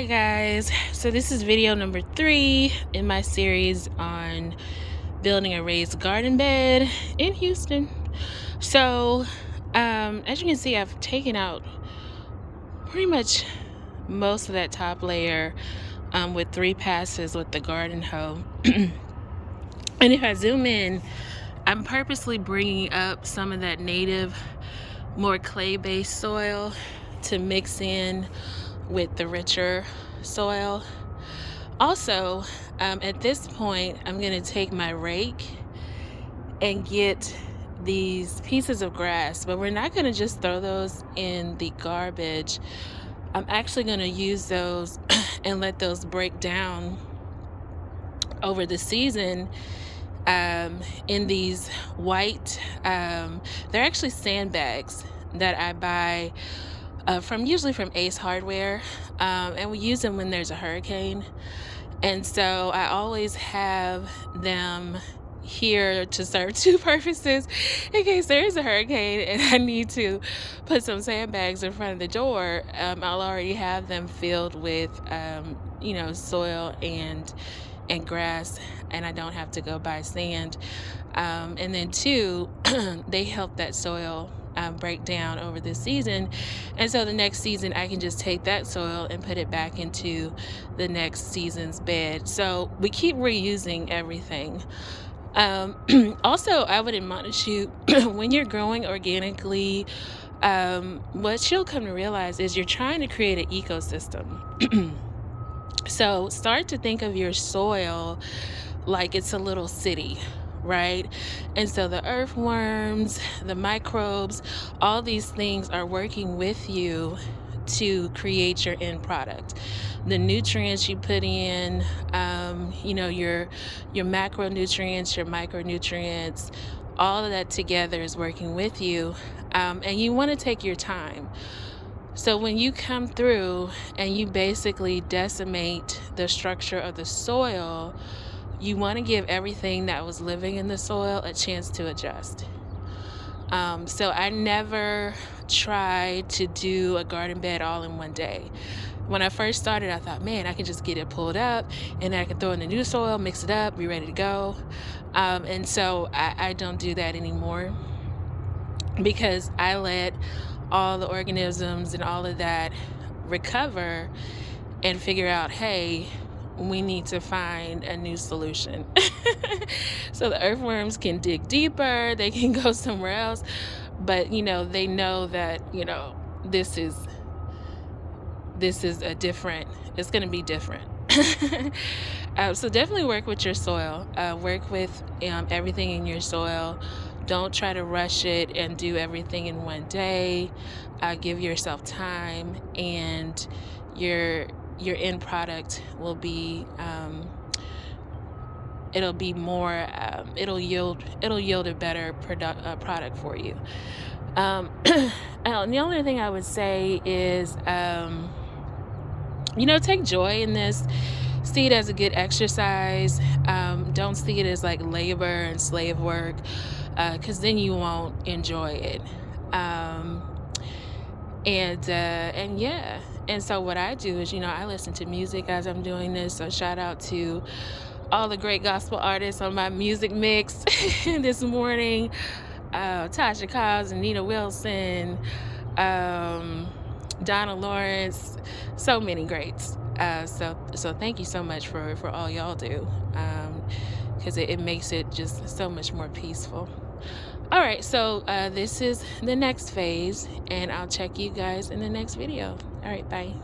Hi guys, so this is video number 3 in my series on building a raised garden bed in Houston. So as you can see, I've taken out pretty much most of that top layer with 3 passes with the garden hoe. And if I zoom in, I'm purposely bringing up some of that native, more clay-based soil to mix in with the richer soil. Also, at this point, I'm going to take my rake and get these pieces of grass, but we're not going to just throw those in the garbage. I'm actually going to use those and let those break down over the season in these white, they're actually sandbags that I buy usually from Ace Hardware, and we use them when there's a hurricane. And so I always have them here to serve 2 purposes. In case there is a hurricane and I need to put some sandbags in front of the door, I'll already have them filled with soil and grass, and I don't have to go buy sand. And then 2, they help that soil break down over the season, and so the next season I can just take that soil and put it back into the next season's bed. So we keep reusing everything. Also, I would admonish you when you're growing organically, what you'll come to realize is you're trying to create an ecosystem. So start to think of your soil like it's a little city, right? And so the earthworms, the microbes, all these things are working with you to create your end product. The nutrients you put in, your macronutrients, your micronutrients, all of that together is working with you, and you want to take your time. So when you come through and you basically decimate the structure of the soil, you want to give everything that was living in the soil a chance to adjust. So I never tried to do a garden bed all in one day. When I first started, I thought, man, I can just get it pulled up and I can throw in the new soil, mix it up, be ready to go. And so I don't do that anymore, because I let all the organisms and all of that recover and figure out, hey, we need to find a new solution. So the earthworms can dig deeper, they can go somewhere else, but they know that this is it's going to be different. So definitely work with your soil, work with everything in your soil. Don't try to rush it and do everything in one day. Give yourself time, and your end product will be it'll yield a better product for you. And the only thing I would say is take joy in this. See it as a good exercise. Don't see it as like labor and slave work, because then you won't enjoy it. And so what I do is, I listen to music as I'm doing this. So shout out to all the great gospel artists on my music mix this morning. Tasha Cobbs, Anita Wilson, Donna Lawrence, so many greats. So thank you so much for all y'all do, because it makes it just so much more peaceful. All right, so this is the next phase, and I'll check you guys in the next video. All right, bye.